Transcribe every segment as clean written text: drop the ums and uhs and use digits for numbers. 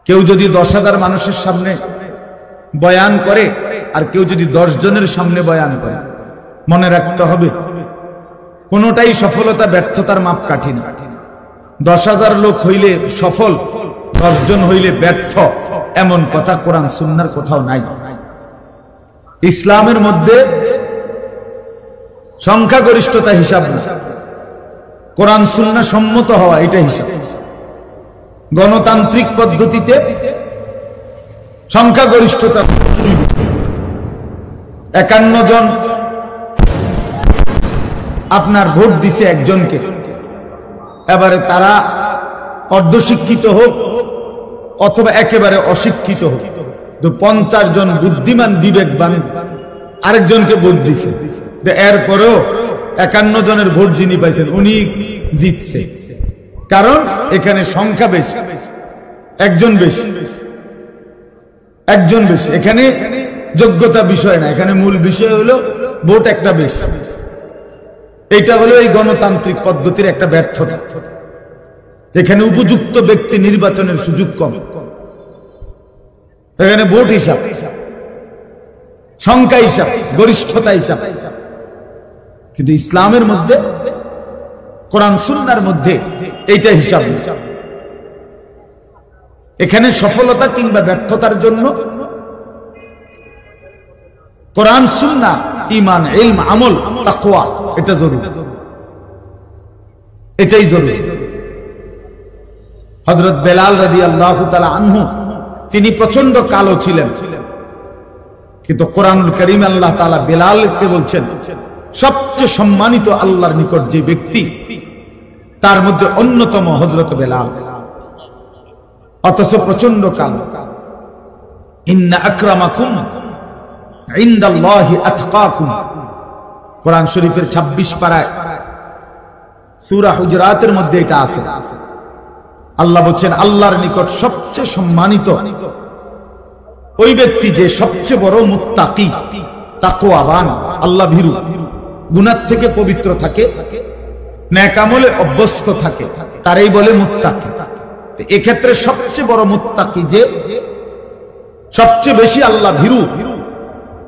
কেউ যদি 10,000 মানুষের সামনে বয়ান করে আর কেউ যদি 10 জনের সামনে বয়ান করে, মনে রাখতে হবে কোনোটাই সফলতা ব্যর্থতার মাপকাঠি না। 10,000 লোক হইলে সফল, 10 জন হইলে ব্যর্থ, এমন কথা কোরআন সুন্নাহর কোথাও নাই। ইসলামের মধ্যে সংখ্যাগরিষ্ঠতা হিসাব না, কোরআন সুন্নাহ সম্মত হওয়া এটা হিসাব। গণতান্ত্রিক পদ্ধতিতে সংখ্যাগরিষ্ঠতা 51 জন আপনার ভোট দিছে একজনকে, এবারে তারা অর্ধশিক্ষিত হোক অথবা একেবারে অশিক্ষিত হোক, তো 50 জন বুদ্ধিমান বিবেকবান আরেকজনকে ভোট দিছে, এরপরেও 51 জনের ভোট যিনি পাইছেন উনি জিতছে। কারণ এখানে সংখ্যা বেশি, একজন বেশি, একজন বেশি। এখানে যোগ্যতা বিষয় না, এখানে মূল বিষয় হলো ভোট একটা বেশি। এটা হলো এই গণতান্ত্রিক পদ্ধতির একটা ব্যর্থতা। এখানে উপযুক্ত ব্যক্তি নির্বাচনের সুযোগ কম, এখানে ভোট হিসাব, সংখ্যা হিসাব, গরিষ্ঠতা হিসাব। কিন্তু ইসলামের মধ্যে, কোরআন সুন্নাহর মধ্যে এইটা হিসাব। এখানে সফলতা কিংবা ব্যর্থতার জন্য কোরআন সুন্নাহ, ঈমান, ইলম, আমল, তাকওয়া এটা জরুরি, এটাই জরুরি। হযরত বেলাল রাদিয়াল্লাহু তাআলা আনহু তিনি প্রচন্ড কালো ছিলেন, কিন্তু কোরআনুল কারীমে আল্লাহ তাআলা বেলালকে বলছেন সবচেয়ে সম্মানিত আল্লাহর নিকট যে ব্যক্তি তার মধ্যে অন্যতম হযরত বেলাল, অথচ প্রচন্ড কালো। ইন্না আকরামাকুম ইনদাল্লাহি আতকাকুম, কোরআন শরীফের 26 পারায় সূরা হুজরাতের মধ্যে এটা আছে। আল্লাহ বলেন আল্লাহর নিকট সবচেয়ে সম্মানিত ওই ব্যক্তি যে সবচেয়ে বড় মুত্তাকি, তাকওয়াবান, আল্লাহ ভীরু, গুনাহ থেকে পবিত্র থাকে, নেক আমলে অভ্যস্ত থাকে, তারই বলে মুত্তাকি। এক্ষেত্রে সবচেয়ে বড় মুত্তাকি যে সবচেয়ে বেশি আল্লাহ ভীরু,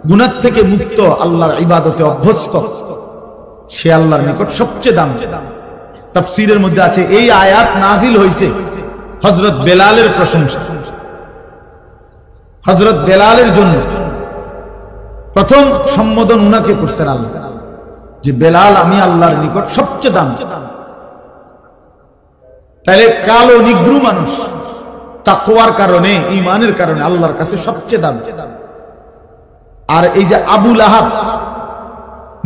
গুনাহ থেকে মুক্ত, আল্লাহর ইবাদতে অভ্যস্ত, সে আল্লাহর নিকট সবচেয়ে দাম। তাফসীরের মধ্যে আছে এই আয়াত নাজিল হয়েছে হযরত বেলালের প্রশংসা, হযরত বেলালের জন্য প্রথম সম্বোধন উনাকে করছেন আল্লাহ, যে বেলাল আমি আল্লাহর নিকট সবচেয়ে দাম। তাহলে কালো নিগ্রু মানুষ তাকওয়ার কারণে, ঈমানের কারণে আল্লাহর কাছে সবচেয়ে দাম। আর এই যে আবু লাহাব,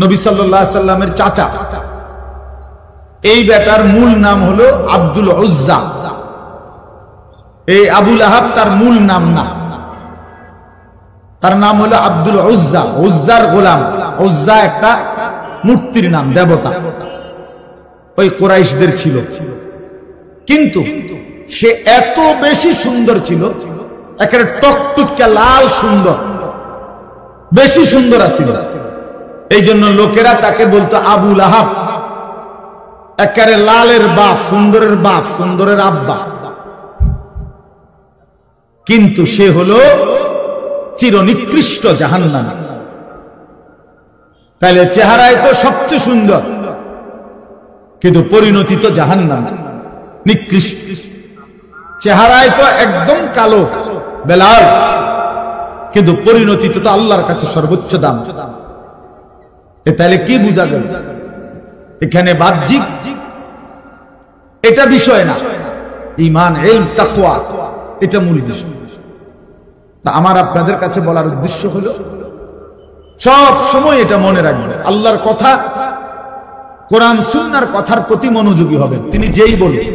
নবী সাল্লাল্লাহু আলাইহি সাল্লামের চাচা, এই বেটার মূল নাম হলো আব্দুল উজ্জা। এই আবু লাহাব তার মূল নাম না, তার নাম হলো আব্দুল উজ্জা, উজ্জার গোলাম। উজ্জা একটা মূর্তির নাম, দেবতা, ওই কুরাইশদের ছিল। কিন্তু সে এত বেশি সুন্দর ছিল, একেবারে টকটকা লাল সুন্দর, বেশি সুন্দর ছিল। এই জন্য লোকেরা তাকে বলতো আবু লাহাব, একেবারে লালের বাপ, সুন্দরের বাপ, সুন্দরের আব্বা। কিন্তু সে হলো চিরনিকৃষ্ট জাহান্নামী। তাহলে চেহারায় তো সবচেয়ে সুন্দর, কিন্তু পরিণতি তো জাহান্নামী, নিকৃষ্ট। চেহারায় তো একদম কালো বেলাল, কিন্তু পরিণতি তো আল্লাহর কাছে সর্বোচ্চ দাম। তাহলে কি বোঝা গেল? এখানে বাহ্যিক এটা বিষয় না, ঈমান, ইলম, তাকওয়া এটা মূল বিষয়। তা আমার আপনাদের কাছে বলার উদ্দেশ্য হলো সব সময় এটা মনে রাখবেন, আল্লাহর কথা, কোরআন সুন্নাহর কথার প্রতি মনোযোগী হবেন। তিনি যেই বলেন,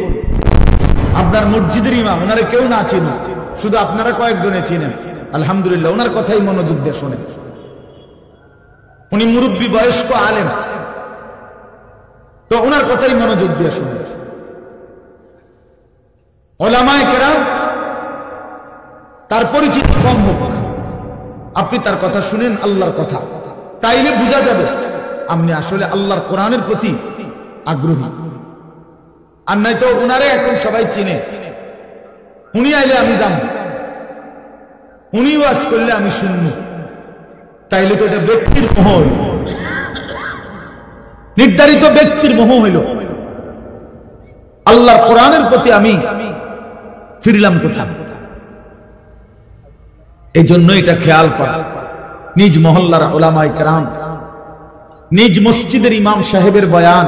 আপনার মসজিদের ইমাম, ওনারে কেউ না চিনে, শুধু আপনারা কয়েকজনে চিনেন, আলহামদুলিল্লাহ, ওনার কথাই মনোযোগ দিয়ে শোনেন। উনি মুরব্বী, বয়স্ক আলেম, তো ওনার কথাই মনোযোগ দিয়ে শোনেন। উলামায়ে কেরাম তার পরিচিত কম হোক, আপনি তার কথা শুনেন, আল্লাহর কথা, তাইলে বোঝা যাবে আপনি আসলে আল্লাহর কোরআনের প্রতি আগ্রহী। আর নাই তো ওনারে এখন সবাই চিনে, উনি আইলে আমি যাব, উনি ওয়াজ করলে আমি শুনব, তাইলে তো এটা ব্যক্তির মোহ হইল, নির্ধারিত ব্যক্তির মোহ হইল। আল্লাহর কোরআনের প্রতি আমি ফিরলাম কোথায়? এই জন্য এটা খেয়াল করা, নিজ মহল্লার উলামায়ে কেরাম, নিজ মসজিদের ইমাম সাহেবের বয়ান,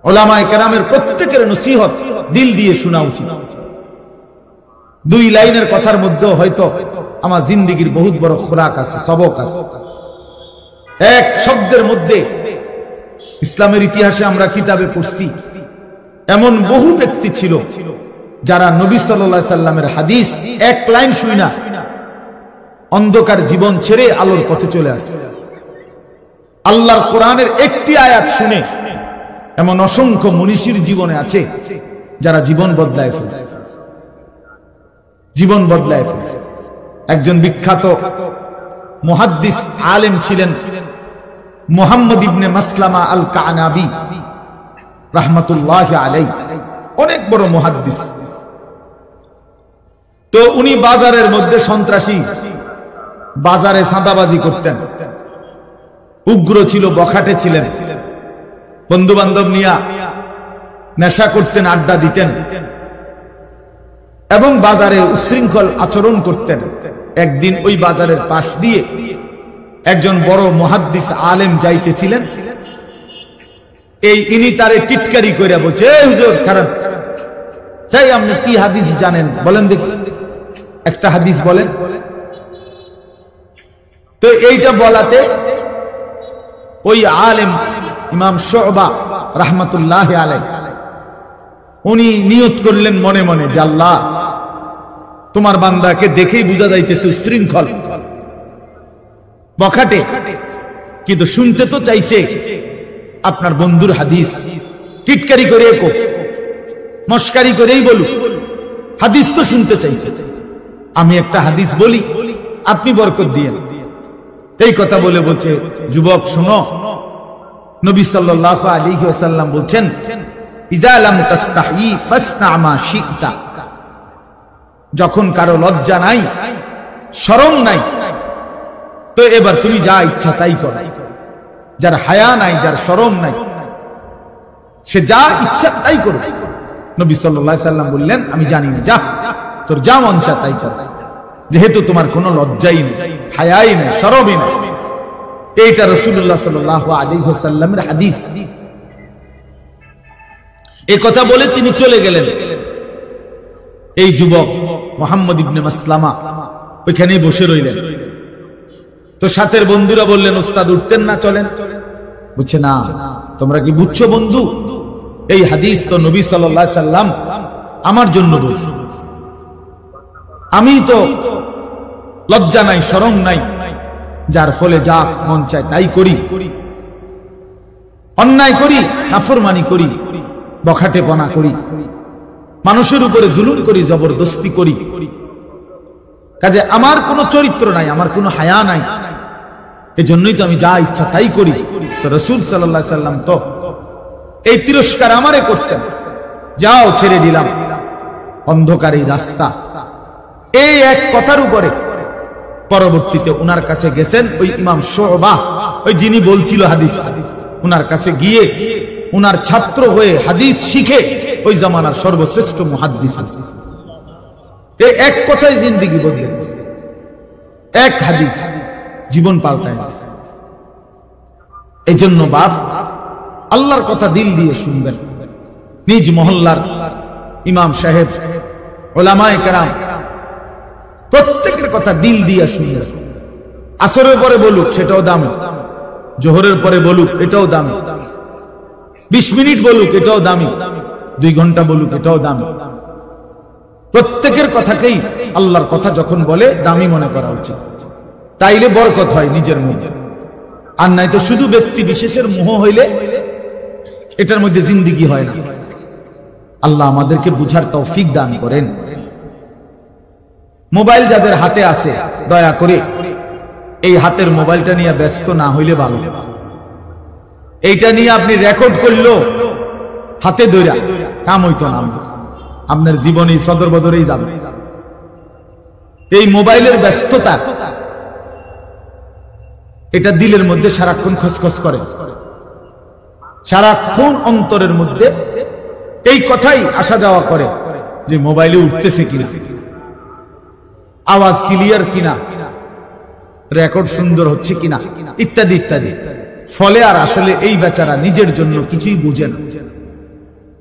উলামায়ে কেরামের প্রত্যেকের নসিহত দিল দিয়ে শোনা উচিত। দুই লাইনের কথার মধ্যে হয়তো আমার জিন্দেগির বহুত বড় খোরাক আছে, সবক আছে। এক শব্দের মধ্যে ইসলামের ইতিহাসে আমরা কিতাবে পড়ছি, এমন বহু ব্যক্তি ছিল যারা নবী সাল্লাল্লাহু আলাইহি সাল্লামের হাদিস এক লাইন শুই না অন্ধকার জীবন ছেড়ে আলোর পথে চলে আসে। আল্লাহর কোরআনের একটি আয়াত শুনে এমন অসংখ্য মনীষীর জীবনে আছে যারা জীবন বদলায় ফেলছে, জীবন বদলায় ফেলছে। একজন বিখ্যাত মুহাদ্দিস আলেম ছিলেন মুহাম্মদ ইবনে মাসলামা আল কানাবি রাহমাতুল্লাহি আলাইহি, অনেক বড় মুহাদ্দিস। তো উনি বাজারের মধ্যে সন্ত্রাসী, বাজারে সাদাবাজি করতেন, উগ্র ছিল, বখাটে ছিলেন, বন্ধু বান্ধব নিয়ে নেশা করতেন, আড্ডা দিতেন এবং বাজারে উশৃঙ্খল আচরণ করতেন। একদিন ওই বাজারের পাশ দিয়ে একজন বড় মুহাদ্দিস আলেম যাইতেছিলেন, ইনি তারে টিটকারি করে বলছে, এই হুজুর খারাপ, চাই আপনি কি হাদিস জানেন বলেন দেখি, একটা হাদিস বলেন। তো এইটা বলাতে ওই আলেম ইমাম শুবা রাহমাতুল্লাহি আলাইহি উনি নিয়ত করলেন মনে মনে যে আল্লাহ, তোমার বান্দাকে দেখেই বোঝা যাইতেছে উশৃঙ্খল, বখাটে, কিন্তু শুনতে তো চাইছে আপনার বন্ধুর হাদিস, টিটকারি করে মস্কারি করেই বলুক, হাদিস তো শুনতে চাইছে, আমি একটা হাদিস বলি, আপনি বরকত দিয়েন। এই কথা বলে বলছে, যুবক শোনো, নবী সাল্লাল্লাহু আলাইহি ওয়াসাল্লাম বলছেন, ইযা লাম তাস্তাহি ফাসনা মা শি'তা, যখন কারো লজ্জা নাই, শরম নাই, তো এবার তুমি যা ইচ্ছা তাই করো। যার হায়া নাই, যার শরম নাই, সে যা ইচ্ছা তাই করো। নবী সাল্লাল্লাহু আলাইহি ওয়াসাল্লাম বললেন, আমি জানি না, যা তোর যা মন চায় তাই কর, যেহেতু তোমার কোনো লজ্জাই নেই, হায়াই নেই, শরমই নেই। এইটা রাসূলুল্লাহ সাল্লাল্লাহু আলাইহি ওয়াসাল্লামের হাদিস। এই কথা বলে তিনি চলে গেলেন। এই যুবক মুহাম্মদ ইবনে মাসলামা ওইখানেই বসে রইলেন। তো সাথের বন্ধুরা বললেন, ওস্তাদ উঠতেন না, চলেন। বুঝছে না, তোমরা কি বুঝছো বন্ধু, এই হাদিস তো নবী সাল্লাল্লাহু আলাইহি সাল্লাম আমার জন্য বলছেন, আমি তো লজ্জা নাই, শরম নাই, যার ফলে যা মন চায় তাই করি, অন্যায় করি, নাফরমানি করি, বখাটেপনা করি, মানুষের উপরে জুলুম করি, জবরদস্তি করি, কাজে আমার কোনো চরিত্র নাই, আমার কোনো হায়া নাই, এজন্যই তো আমি যা ইচ্ছা তাই করি। তো রাসূল সাল্লাল্লাহু আলাইহি সাল্লাম তো এই তিরস্কার আমারে করছেন, যাও ছেড়ে দিলাম অন্ধকার এই রাস্তা। এই এক কথার উপরে পরবর্তীতে উনার কাছে গেছেন ওই ইমাম শুবা, ওই যিনি বলছিল হাদিস, উনার কাছে গিয়ে উনার ছাত্র হয়ে হাদিস শিখে ওই জামানার সর্বশ্রেষ্ঠ মুহাদ্দিস। এই এক কথায় জিন্দেগি বদলে গেছে, এক হাদিস জীবন পাল্টায় গেছে। এই জন্য বাপ, আল্লাহর কথা দিল দিয়ে শুনবেন। নিজ মহল্লার ইমাম সাহেব, উলামায়ে কেরাম প্রত্যেকের কথা দিল দিয়ে শুনবেন। আসরের পরে বলুক সেটাও দামি, জোহরের পরে বলুক এটাও দামি, 20 মিনিট বলুক এটাও দামি, 2 ঘন্টা বলুক এটাও দামি। প্রত্যেকের কথাকেই আল্লাহর কথা যখন বলে দামি মনে করা উচিত, তাইলে বরকত হয় নিজের মধ্যে। আর নাই তো শুধু ব্যক্তি বিশেষের মোহ হইলে এটার মধ্যে জিন্দেগি হয় না। আল্লাহ আমাদেরকে বুঝার তৌফিক দান করেন। মোবাইল যাদের হাতে আছে, দয়া করে এই হাতের মোবাইলটা নিয়ে ব্যস্ত না হইলে ভালো। এইটা নিয়ে আপনি রেকর্ড করলো হাতে ধরা, কাম হইতো না। আপনার জীবনে সদর বদরেই যাবে। এই মোবাইলের ব্যস্ততা এটা দিলের মধ্যে সারাক্ষণ খসখস করে, সারাক্ষণ অন্তরের মধ্যে এই কথাই আসা যাওয়া করে যে মোবাইলে উঠতেছে কিনা, আওয়াজ ক্লিয়ার কিনা, রেকর্ড সুন্দর হচ্ছে কিনা, ইত্যাদি ইত্যাদি। ফলে আর আসলে এই বেচারা নিজের জন্য কিছুই বুঝে না।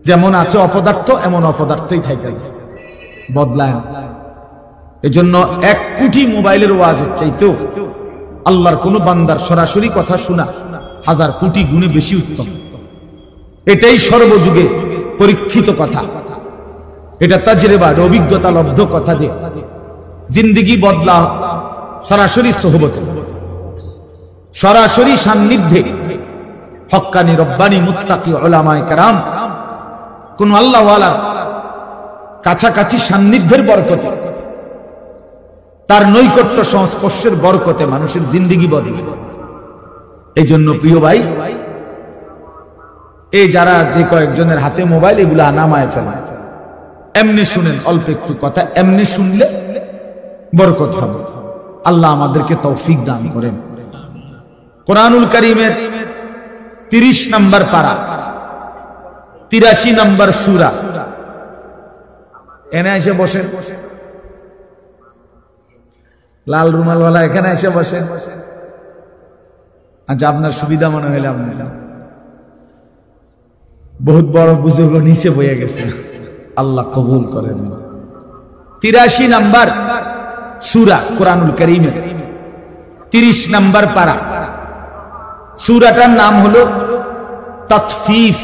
যেমন আছে অপদার্থ, এমন অপদার্থই থাকে, বদলায় না। এজন্য 1 কোটি মোবাইলের ওয়াজের চাইতেও আল্লাহর কোন বান্দার সরাসরি কথা শোনা 1000 কোটি গুণে বেশি উত্তম। এটাই সর্বযুগে পরীক্ষিত কথা, এটা তাজরিবা, অভিজ্ঞতা লব্ধ কথা যে জিন্দেগি বদলা সরাসরি সোহবতে, সরাসরি সান্নিধ্যে হক্কানি রব্বানি মুত্তাকি উলামায়ে কেরাম, কোন আল্লাহওয়ালা কাছাকাছি সান্নিধ্যের বরকতে, তার নৈকট্য সংস্পর্শের বরকতে মানুষের জিন্দেগি বদলে। এই জন্য প্রিয় ভাই, এই যারা যে কয়েকজনের হাতে মোবাইল, এগুলা নামায় ফেলায়, এমনি শুনেন, অল্প একটু কথা এমনি শুনলে বরকত হবে। আল্লাহ আমাদেরকে তৌফিক দান করেন। কোরআনুল কারীমের 30 নম্বর পারা, 83 নম্বর সূরা, এনে এসে বসেন, লাল রুমালওয়ালা এখানে এসে বসেন। আচ্ছা, আপনার সুবিধা মনে হইলে আপনি বহুত বড় বুজুর্গ নিচে বইয়া গেছে, আল্লাহ কবুল করেন। 83 নম্বর সূরা কোরআনুল কারীমের 30 নম্বর পারা। সূরাটার নাম হলো তাতফিফ,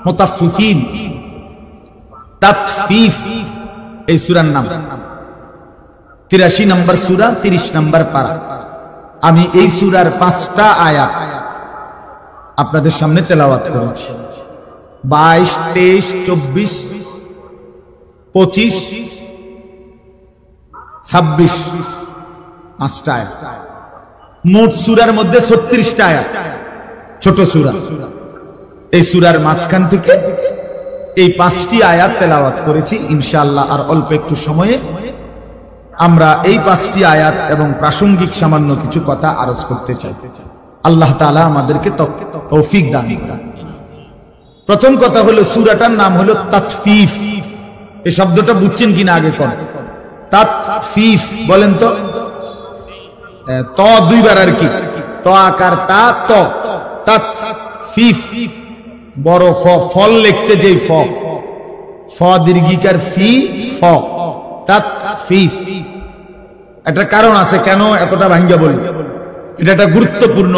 মুতাফফিফিন, তাতফিফ এই সূরার নাম। 83 নম্বর সূরা, 30 নম্বর পারা। আমি এই সূরার 5টা আয়াত আপনাদের সামনে তেলাওয়াত করেছি। 22, 23, 24, 25, 26, 5টা আয়াত। মোট সূরার মধ্যে 36টা আয়াত, ছোট সূরা। এই সূরার মাঝখান থেকে এই 5টি আয়াত তেলাওয়াত করেছি। ইনশাআল্লাহ আর অল্প একটু সময়ে আমরা এই 5টি আয়াত এবং প্রাসঙ্গিক সামান্য কিছু কথা আরজ করতে চাই। আল্লাহ তাআলা আমাদেরকে তৌফিক দান করেন। প্রথম কথা হলো, সূরাটার নাম হলো তাতফিফ। এই শব্দটা বুঝছেন কিনা আগে কোন? তাতফিফ বলেন তো। ত 2 বার আর কি, ত আকার তা, ত, তাতফিফ। বড় ফ, ফল লিখতে যেই ফ, ফ দীর্ঘিকার ফি, ফ, তাতফিফ। একটা কারণ আছে কেন এতটা ভাঙ্গা বলি, এটা একটা গুরুত্বপূর্ণ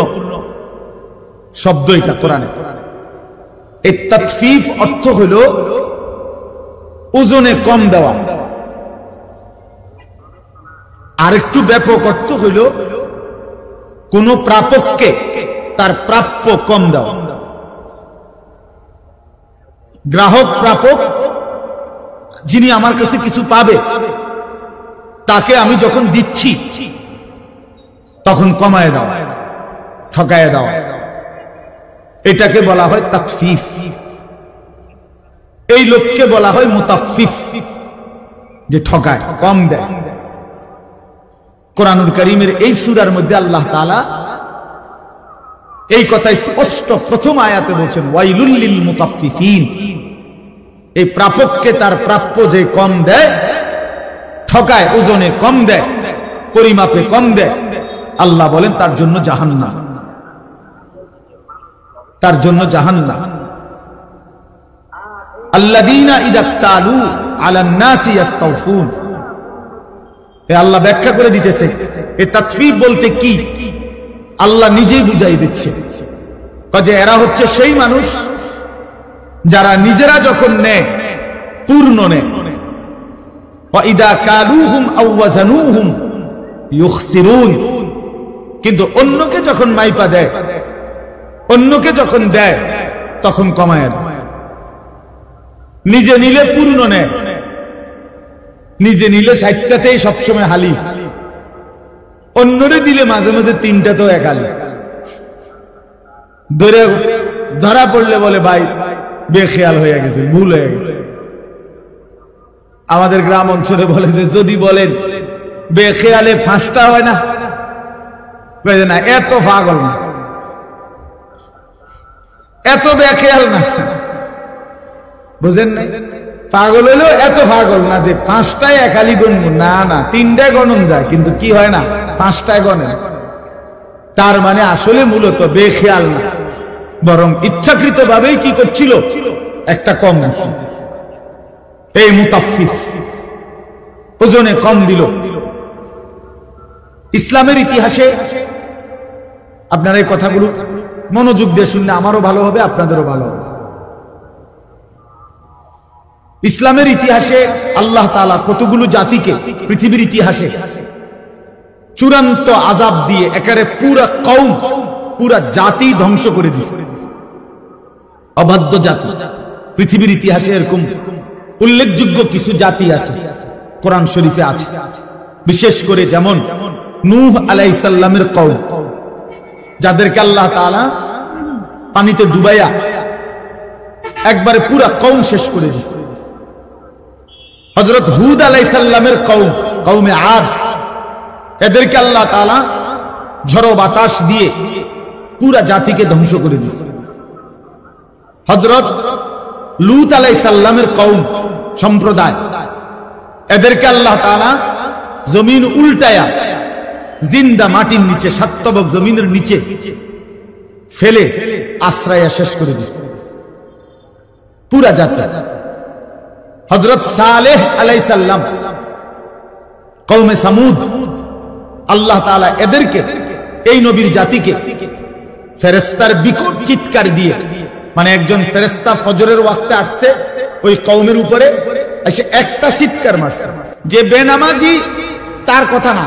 শব্দ এটা কোরআনে। এই তাতফিফ অর্থ হলো ওজনে কম দেওয়া। আরেকটু ব্যাপক অর্থ হইল কোন প্রাপককে তার প্রাপ্য কম দেওয়া। গ্রাহক প্রাপক, যিনি আমার কাছে কিছু পাবে, তাকে আমি যখন দিচ্ছি তখন কমায় দেওয়া, ঠকায় দেওয়া, এটাকে বলা হয় তাতফিফ। এই লোককে বলা হয় মুতাফফিফ, যে ঠকায়, কম দেয়। কোরআনুল কারীমের এই সূরার মধ্যে আল্লাহ তাআলা এই কথা স্পষ্ট প্রথম আয়াতে বলছেন, ওয়াইলুল লিল মুতাফফিফিন। এই প্রাপককে তার প্রাপ্য যে কম দেয়, ঠকায়, ওজনে কম দেয়, পরিমাপে কম দেয়, আল্লাহ বলেন তার জন্য জাহান্নাম, তার জন্য জাহান্নাম। আল্লাযীনা ইযা তালু আলান নাসি ইস্তাউফুন। আল্লাহ ব্যাখ্যা করে দিতেছে এই তাতফিফ বলতে কি, আল্লাহ নিজেই বুঝাই দিচ্ছে যে এরা হচ্ছে সেই মানুষ যারা নিজেরা যখন নেয় পূর্ণ নেয়, ওয়া ইযা কালুহুম আও ওয়াজানুহুম ইউখসিরুন। কিন্তু অন্যকে যখন মাইপা দেয়, অন্যকে যখন দেয় তখন কমায় দেয়। নিজে নিলে পূর্ণ নেয়, নিজে নিলে 60টাতেই সবসময় হালিম, অন্যরে দিলে মাঝে মাঝে 3টাতেও একালি। ধরা পড়লে বলে ভাই বেখেয়াল হয়ে গেছে, ভুল হয়ে গেছে। আমাদের গ্রাম অঞ্চলে বলে যে যদি বলেন বেখেয়ালে ফাঁসটা হয় না, না এত পাগল না, এত বেখেয়াল না, বুঝেন না? পাগল হইলেও এত পাগল না যে পাঁচটায় একালি গণব, না না তিনটায় গণন যায়, কিন্তু কি হয় না পাঁচটায় গণে। তার মানে আসলে মূলত বেখেয়াল না, বরং ইচ্ছাকৃত ভাবেই কি করছিল, একটা কম দিছিল। এই মুতাফফিফ ওজনে কম দিল। ইসলামের ইতিহাসে আপনারা এই কথাগুলো মনোযোগ দিয়ে শুনলে আমারও ভালো হবে, আপনাদেরও ভালো হবে। ইসলামের ইতিহাসে আল্লাহ তাআলা কতগুলো জাতিকে পৃথিবীর ইতিহাসে চূড়ান্ত আযাব দিয়ে একেবারে পুরা কওম, পুরা জাতি ধ্বংস করে দিয়েছে। অবাধ্য জাতি পৃথিবীর ইতিহাসে এরকম উল্লেখযোগ্য কিছু জাতি আছে, কোরআন শরীফে আছে। বিশেষ করে যেমন নূহ আলাইহিস সালামের কওম, যাদেরকে আল্লাহ তাআলা পানিতে ডুবাইয়া একবারে পুরা কওম শেষ করে দিয়েছে। হযরত হুদ আলাইহিস সালামের কওম, কওমে আদ, এদেরকে আল্লাহ তাআলা ঝড়ো বাতাস দিয়ে পুরা জাতিকে ধ্বংস করে দিয়েছে। হযরত লূত আলাইহিস সালামের কওম, সম্প্রদায়, এদেরকে আল্লাহ তাআলা জমিন উল্টায়া জিন্দা মাটির নিচে, সাতবক জমিনের নিচে ফেলে আশ্রয়া শেষ করে দিয়েছে পুরা জাতি। হযরত সালেহ আলাইহিস সালাম কওমে সামুদ, আল্লাহ তাআলা এদেরকে, এই নবীর জাতিকে ফেরেশতার বিকট চিৎকার দিয়ে, মানে একজন ফেরেশতা ফজরের ওয়াক্তে আসছে ওই কওমের উপরে, এসে একটা চিৎকার মারছে। যে বেনামাজি তার কথা না,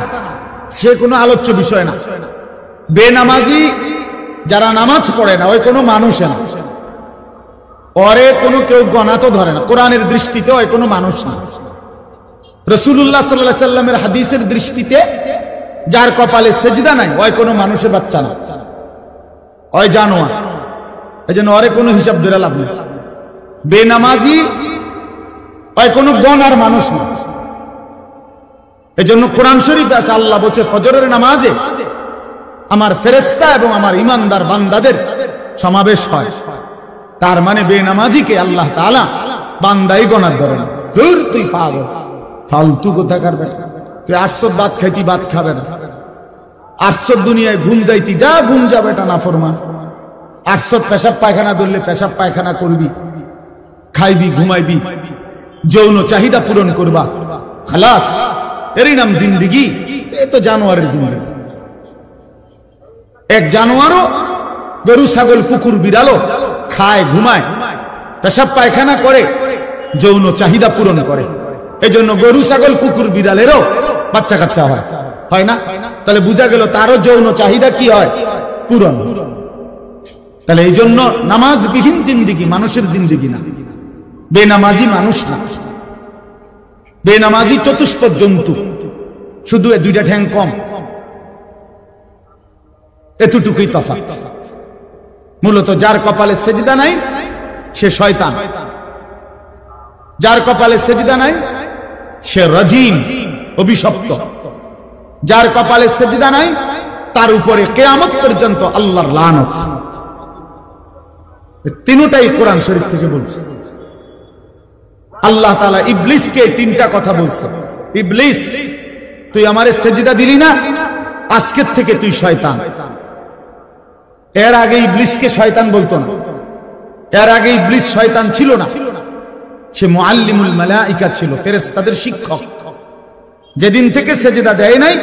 সে কোনো আলোচ্য বিষয় না। বেনামাজি যারা নামাজ পড়ে না, ওই কোনো মানুষ না, ওরে কোনো কেউ গণা তো ধরে না, কোরআনের দৃষ্টিতে ওই কোনো মানুষ না। রাসূলুল্লাহ সাল্লাল্লাহু আলাইহি সাল্লামের হাদিসের দৃষ্টিতে যার কপালে সেজদা নাই, ওই কোনো মানুষের বাচ্চা না, ওই জানোয়ার। এই জন্য ওরে কোনো হিসাব ধরে লাভ নেই। বেনামাজি ওই কোনো গণার মানুষ না। এই জন্য কোরআন শরীফে আছে, আল্লাহ বলছে ফজরের নামাজে আমার ফেরেশতা এবং আমার ঈমানদার বান্দাদের সমাবেশ হয়। তার মানে বেনামাজিকে আল্লাহ তাআলা বান্দাই গণার ধরে না। দূর তুই পাগল, ফালতু কোথাকার বেটা, তুই 800 ভাত খাইতি, ভাত খাবে না। 800 দুনিয়ায় ঘুম যাইতি, যা ঘুম যা বেটা নাফরমান। 800 পেশাব পায়খানা ধরলে পেশাব পায়খানা করবি, খাইবি, ঘুমাইবি, যৌন চাহিদা পূরণ করবা, খালাস, এরই নাম জিন্দেগি। এ তো জানোয়ারের জিন্দেগি। এক জানোয়ারও গরু, ছাগল, কুকুর, বিড়ালও খায়, ঘুমায়, পেশাব পায়খানা করে, যৌন চাহিদা পূরণ করে। এই জন্য গরু, ছাগল, কুকুর, বিড়ালেরও বাচ্চা কাচ্চা হয়, হয় না? তাহলে বোঝা গেল তারও যৌন চাহিদা কি হয়, পূরণ। তাহলে এই জন্য নামাজবিহীন জিন্দেগি মানুষের জিন্দেগি না, বেনামাজি মানুষ না। বেনামাজি চতুষ্পদ জন্তু, শুধু দুইটা ঠ্যাং কম, এতটুকুই তফাৎ। মূলত যার কপালে সেজদা নাই সে শয়তান, যার কপালে সেজদা নাই সে রাজিম, অভিশপ্ত। যার কপালে সেজদা নাই তার উপরে কিয়ামত পর্যন্ত আল্লাহর লানত। তিনটাই কোরআন শরীফ থেকে বলছে। আল্লাহ তাআলা ইবলিসকে তিনটা কথা বলছে। ইবলিস, তুই আমারে সেজদা দিলি না, আজকের থেকে তুই শয়তান। এর আগে ইবলিসকে শয়তান বলতো না, এর আগে ইবলিস শয়তান ছিল না, সে মুআল্লিমুল মালায়েকা ছিল, ফেরেশতাদের শিক্ষক। যেদিন থেকে সেজদা দেয় নাই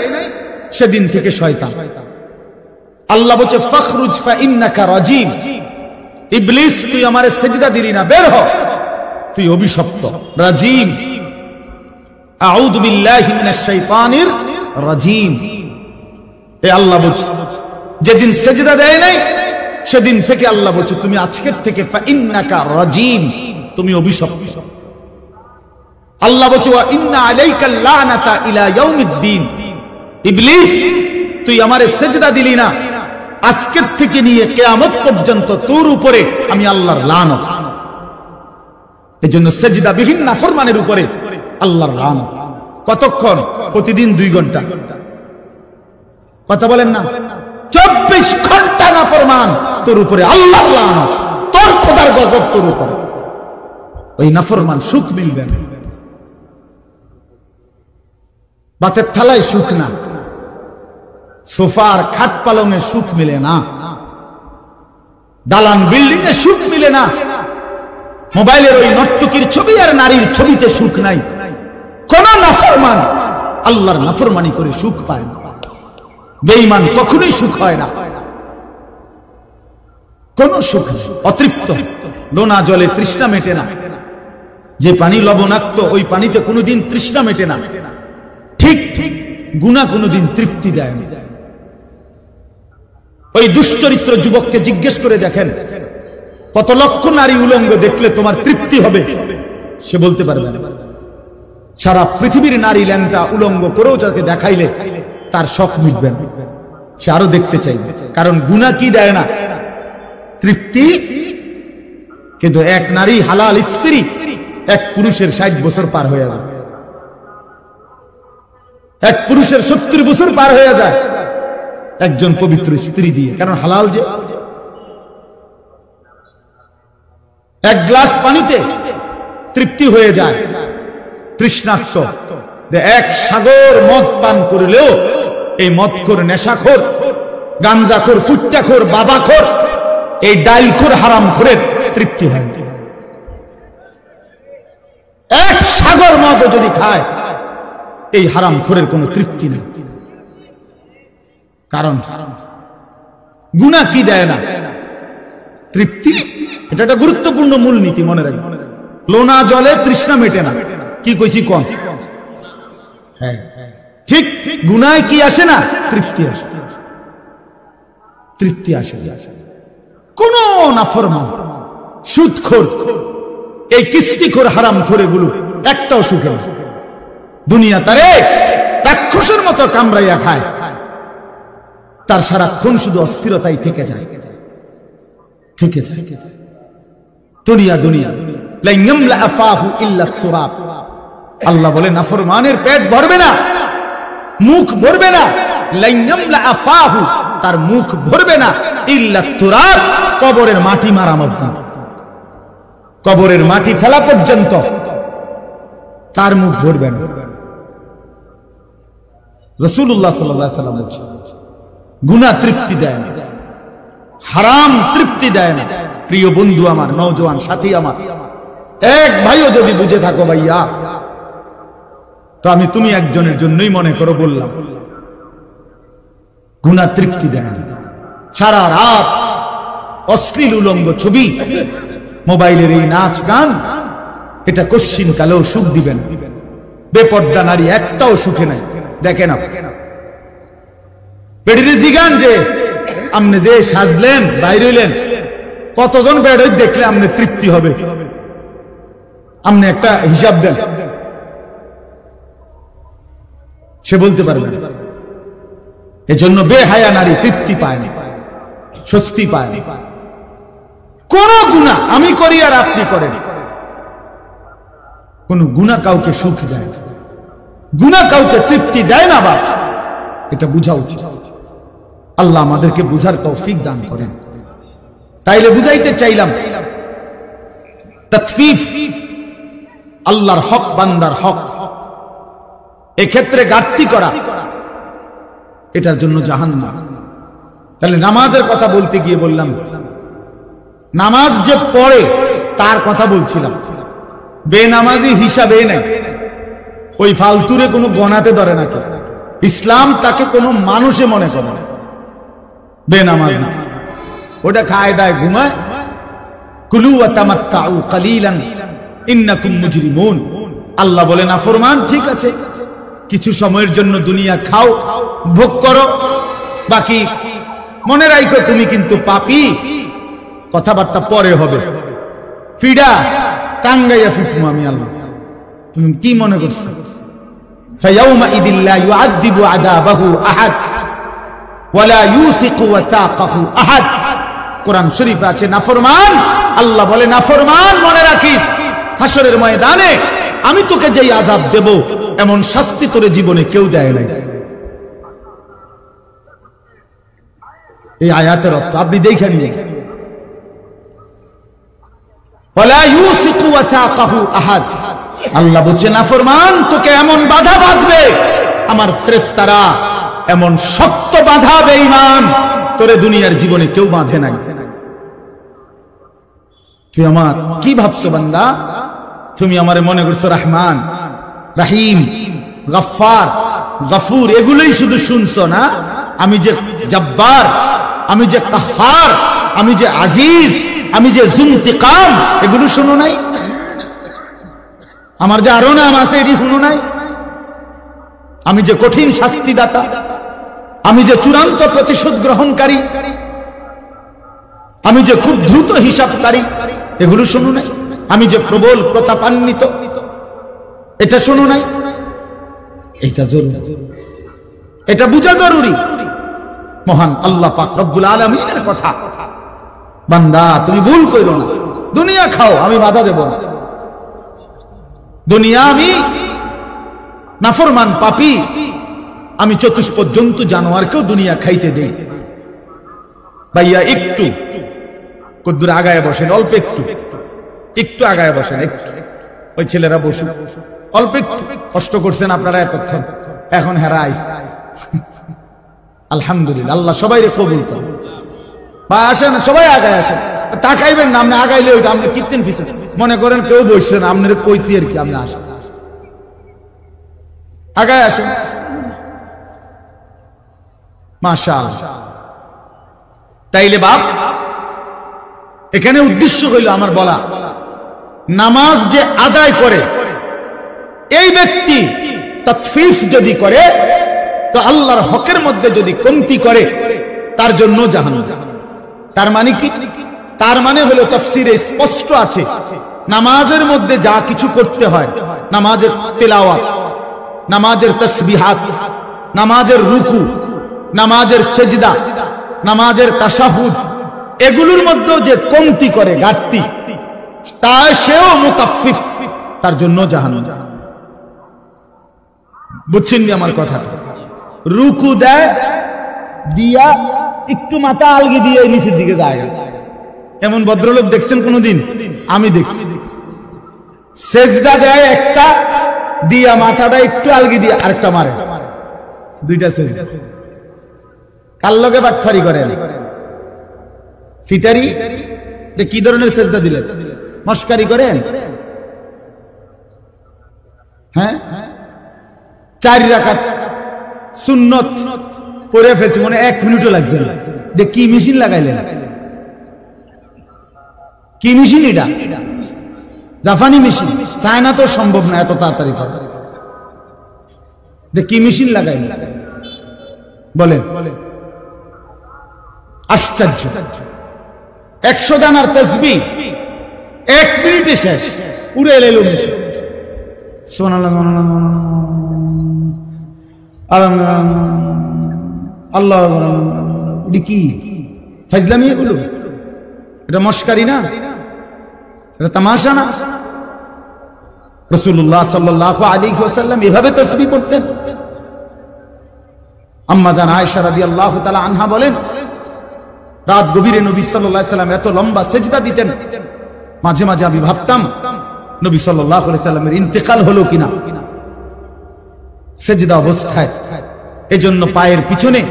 সেদিন থেকে শয়তান। আল্লাহ বলছে ফাখরুজ ফা ইন্নাকা রাজিম। ইবলিস, তুই আমারে সেজদা দিলি না, বের হ, তুই অভিশপ্ত, রাজিম। আউযু বিল্লাহি মিনাশ শাইতানির রাজিম। এ আল্লাহ বলছে যেদিন সেজদা দেয় নাই সেদিন থেকে আল্লাহ বলছে তুমি আজকের থেকে ফা ইন্নাকা রাজিম, তুমি অভিশপ্ত। আল্লাহ বলছে ওয়া ইন্না আলাইকাল লানাতা ইলা ইয়াউমিদ্দিন। ইবলিস, তুই আমারে সেজদা দিলি না, আজকের থেকে নিয়ে কিয়ামত পর্যন্ত তোর উপরে আমি আল্লাহর লানত। এজন্য সেজদাবিহীন নাফরমানের উপরে আল্লাহর লানত। কতক্ষণ? প্রতিদিন 2 ঘন্টা। কথা বলেন না? 24 ঘন্টা নাফরমান, তোর উপরে আল্লাহর লানত, তোর খোদার গজব তোর উপরে। ওই নাফরমান সুখ মিলবে না, বাতের থালায় সুখ না, সোফার খাট পালঙে সুখ মিলে না, দালান বিল্ডিং এ সুখ মিলে না, মোবাইলের ওই নর্তকীর ছবি আর নারীর ছবিতে সুখ নাই। কোন নাফরমান আল্লাহর নাফরমানি করে সুখ পায় না। বেঈমান কখনোই সুখ হয় না, কোন সুখ। অতৃপ্ত লোনা জলে তৃষ্ণা মেটে না। যে পানি লবণাক্ত ওই পানিতে কোনোদিন তৃষ্ণা মেটে না। ঠিক ঠিক গুনাহ কোনোদিন তৃপ্তি দেয় না। ওই দুশ্চরিত্র যুবককে জিজ্ঞেস করে দেখেন, কত লক্ষ নারী উলঙ্গ দেখলে তোমার তৃপ্তি হবে? সে বলতে পারবে না। সারা পৃথিবীর নারী ল্যাংটা উলঙ্গ করেও যাকে দেখাইলে তার শখ মিটবে না, সে আরো দেখতে চাইবে। কারণ গুনাহ কি দেয় না? তৃপ্তি। কিন্তু এক নারী হালাল স্ত্রী এক পুরুষের 60 বছর পার হয়ে যায়, এক পুরুষের 70 বছর পার হয়ে যায় একজন পবিত্র স্ত্রী দিয়ে। কারণ হালাল যে। এক গ্লাস পানিতে তৃপ্তি হয়ে যায় তৃষ্ণার্ত। এক সাগর মদ পান করলেও এই মদখোর, নেশাখোর, গাঞ্জাখোর, ফুট্টাখোর, বাবাখোর, এই ডাইলখোর, হারামখোরের তৃপ্তি হয়। এক সাগর মদ যদি খায় এই হারামখোরের কোনো তৃপ্তি নেই। কারণ গুনাহ কি দেয় না? তৃপ্তি। এটা একটা গুরুত্বপূর্ণ মূলনীতি, মনে রাখবেন। লোনা জলে তৃষ্ণা মেটে না। কি কইছি? কম। হ্যাঁ ঠিক। গুনায় কি আসে না? তৃপ্তি আসে। তৃপ্তি আসে। কোন নাফরমান, সুদখোর, এই কিস্তিখোর, হারামখোর এগুলো একটাও সুখে না। দুনিয়া তারে রাক্ষসের মতো কামড়াইয়া খায়, তার সারাক্ষণ শুধু অস্থিরতাই থেকে যায়, থেকে যায়। দুনিয়া দুনিয়া লা ইয়ামলা আফাহু ইল্লা তুরাব। আল্লাহ বলে নাফরমানের পেট ভরবে না, মুখ ভরবে না। লা ইয়ামলা আফাহু, তার মুখ ভরবে না, ইল্লা তুরাব, কবরের মাটি মারা পর্যন্ত, কবরের মাটি ফেলা পর্যন্ত তার মুখ ভরবে না। রাসূলুল্লাহ সাল্লাল্লাহু আলাইহি ওয়াসাল্লাম বলেছেন, গুনাহ তৃপ্তি দেয় না, হারাম তৃপ্তি দেয় না। প্রিয় বন্ধু আমার, নওজোয়ান সাথী আমার, এক ভাইও যদি বুঝে থাকো ভাইয়া, তো আমি তুমি একজনের জন্যই মনে করো বললাম, গুনাহ তৃপ্তি দেয় না। সারা রাত অশ্লীল উলঙ্গ ছবি, মোবাইলের এই নাচ গান, এটা কশ্চিন কালেও সুখ দিবেন। বেপর্দা নারী একটাও সুখে নাই। দেখেন পেডিরে জিগান যে আপনি যে সাজলেন, বাইরে হইলেন, কতজন বেড়ে দেখলে আপনি তৃপ্তি হবে? আপনি একটা হিসাব দেন, সে বলতে পারবে না। এজন্য বেহায়া নারী তৃপ্তি পায় না, স্বস্তি পায় না। কোন গুনাহ আমি করি আর আপনি করেন, কোন গুনাহ কাউকে সুখ দেয় না, গুনাহ কাউকে তৃপ্তি দেয় না। বাস এটা বুঝা উচিত। আল্লাহ আমাদেরকে বুঝার তৌফিক দান করেন। তাইলে বুঝাইতে চাইলাম, তাতফিফ, আল্লাহর হক, বান্দার হক, এক্ষেত্রে ঘাটতি করা, এটার জন্য জাহান্নাম। তাহলে নামাজের কথা বলতে গিয়ে বললাম, নামাজ যে পড়ে তার কথা বলছিলাম। বেনামাজি হিসাবে নাই, ওই ফালতুরে কোনো গণাতে ধরে না। কেন ইসলাম তাকে কোনো মানুষে মনে করে না। বেনামাজি ওটা খায় দায়, ঘুমায়। কুলু ওয়া তামাত্তাউ কালিলান ইন্নাকুম মুজরিমুন। আল্লাহ বলে নাফরমান, ঠিক আছে, কিছু সময়ের জন্য দুনিয়া খাও, ভোগ করো, বাকি মনে রাখো তুমি কিন্তু পাপী। কথাবার্তা পরে হবে, ফিডা টাঙ্গাইয়া ফিটমু আমি আল্লাহ। তুমি কি মনে করছো? ফায়াউমা ইদিল্লা ইউআযিবু আযাবাহু আহাদ ওয়ালা ইউসিকু ওয়াতাকাহু আহাদ। কোরআন শরীফে আছে নাফরমান, আল্লাহ বলে নাফরমান মনে রাখিস, হাসরের ময়দানে আমি তোকে যেই আযাব দেব এমন শাস্তি তোর জীবনে কেউ দেয় নাই। এই আয়াতের অর্থ আপনি দেখে নিন। ওয়ালা ইউসিকু ওয়াসাকাহু আহাদ, আল্লাহ বলছে নাফরমান তোকে এমন বাধা বাঁধবে, আমার ফেরেশতারা এমন শক্ত বাধা বেঈমান তোরে দুনিয়ার জীবনে কেউ বাঁধে নাই। তুই আমার কি ভাবছো বান্দা? তুমি আমারে মনে করছো রহমান, রহিম, গফফার, গফুর, এগুলোই শুধু শুনছো না? আমি যে জব্বার, আমি যে কাহ্হার, আমি যে আজিজ, আমি যে যুনতিকাম, এগুলো শুনো নাই? আমার যে আরো নাম আছে এটি শুনো নাই? আমি যে কঠিন শাস্তিদাতা, আমি যে চূড়ান্ত প্রতিশোধ গ্রহণকারী, আমি যে খুব দ্রুত হিসাবকারী, এগুলো শোনো নাই? আমি যে প্রবল প্রতাপান্বিত, এটা শোনো নাই? এটা জরুরি, এটা বুঝা জরুরি। মহান আল্লাহ পাক রব্বুল আলামিনের কথা। বান্দা তুমি ভুল কইরো না, দুনিয়া খাও, আমি বাধা দেব না। দুনিয়া আমি নাফরমান পাপী, আমি চতুষ্পদ জন্তু জানোয়ারকেও দুনিয়া খাইতে দেই। ভাইয়া একটু কদ্দুর আগায় বসেন, অল্প একটু, একটু আগায় বসেন, একটু। ওই ছেলেরা বসুন, অল্প একটু কষ্ট করছেন আপনারা এতক্ষণ, এখন হেরা আইস। আলহামদুলিল্লাহ, আল্লাহ সবাই কবুল করেন। বা আসেন, সবাই আগায় আসেন, তাকাইবেন না, আপনি আগাইলে হইতো আপনি কীর্তেন পিছনে মনে করেন কেউ বসছেন, আপনার কইছি আর কি, আপনি আসেন, আগায় আসেন। মাশাআল্লাহ। তাইলে বাপ, এখানে উদ্দেশ্য হইল আমার বলা, নামাজ যে আদায় করে এই ব্যক্তি তাতফিফ যদি করে, তো আল্লাহর হকের মধ্যে যদি কমতি করে, তার জন্য জাহান্নাম। তার মানে কি? তার মানে হলো তাফসীরে স্পষ্ট আছে, নামাজের মধ্যে যা কিছু করতে হয়, নামাজের তিলাওয়াত, নামাজের তাসবিহাত, নামাজের রুকু, নামাজের সেজদা, নামাজের তাশাহুদ, এগুলোর মধ্যে যে কমতি করে, ঘাটতি, তা সেও মুতাফফিফ, তার জন্য জাহান্নাম। বুঝছেন নি আমার কথাটা? রুকু দেয় দিয়া একটু মাথা আলগি দিয়ে নিচের দিকে যায়, এমন ভদ্রলোক দেখছেন কোনদিন? আমি দেখছি। সেজদা দেয় একটা দিয়া মাথাটা একটু আলগি দিয়ে আরেকটা মারে, দুইটা সেজদা। কার লগে বাটফারি করেন? সিটারি? কি ধরনের সেজদা দিলেন? মস্কারি করেন? হ্যাঁ, 4 রাকাত সুন্নত পড়ে ফেলছি, মনে 1 মিনিটও লাগছে না। যে কি মেশিন লাগাইলেন? কি মেশিন এটা? জাপানি মেশিন, চায়না তো সম্ভব না এত তাড়াতাড়ি। যে কি মেশিন লাগাইলেন বলেন? আশ্চর্য। 100 দানার তাসবিহ 1 মিনিটে শেষ, উড়ে এলো মেশিন। সুবহানাল্লাহ, আল্লাহ, কি ফাজলামি এগুলো? এটা মস্কারি না, এটা তামাশা না। রাসূলুল্লাহ সাল্লাল্লাহু আলাইহি ওয়াসাল্লাম এভাবে তাসবিহ করতেন। আম্মা জান আয়েশা রাদিয়াল্লাহু তাআলা আনহা বলেন, রাত গভীরে নবী সাল্লাল্লাহু আলাইহি ওয়াসাল্লাম এত লম্বা সিজদা দিতেন, মাঝে মাঝে আমি ভাবতাম নবী সাল্লাল্লাহু আলাইহি ওয়াসাল্লামের ইন্তেকাল হলো কিনা সিজদা অবস্থায়। এজন্য পায়ের পিছনে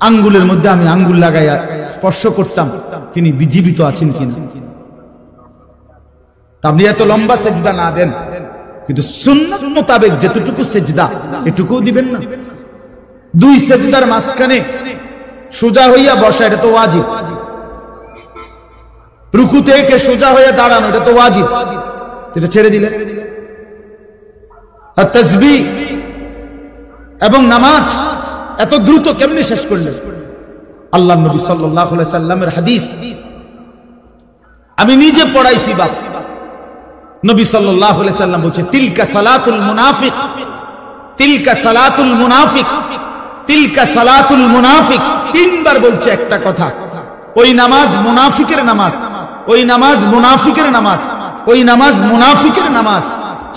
আঙ্গুলের মধ্যে আমি আঙ্গুল লাগাইয়া স্পর্শ করতাম তিনি জীবিত আছেন কিনা। আপনি এত লম্বা সিজদা না দেন, কিন্তু সুন্নাত মোতাবেক যতটুকু সিজদা এটুকুও দিবেন না। 2 সিজদার মাঝখানে সোজা হইয়া বসা, এটা তো ওয়াজিব। রুকু থেকে সোজা হয়ে দাঁড়ানো, এটা তো ওয়াজিব, এটা ছেড়ে দিলে। আর তাসবিহ এবং নামাজ এত দ্রুত কেমনে শেষ করলেন? আল্লাহর নবী সাল্লাল্লাহু আলাইহি সাল্লামের হাদিস আমি নিজে পড়াইছি। বাপ, নবী সাল্লাল্লাহু আলাইহি সাল্লাম বলেছে, তিলকা সালাতুল মুনাফিক, তিলকা সালাতুল মুনাফিক, তিলকা সালাতুল মুনাফিক। 3 বার বলছে একটা কথা। ওই নামাজ মুনাফিকের নামাজ, ওই নামাজ মুনাফিকের নামাজ, ওই নামাজ মুনাফিকের নামাজ।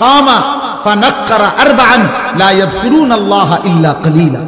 কামা ফানাক্কারা আরবাআন লা ইয়াযকুরুনাল্লাহা ইল্লা কালীলা।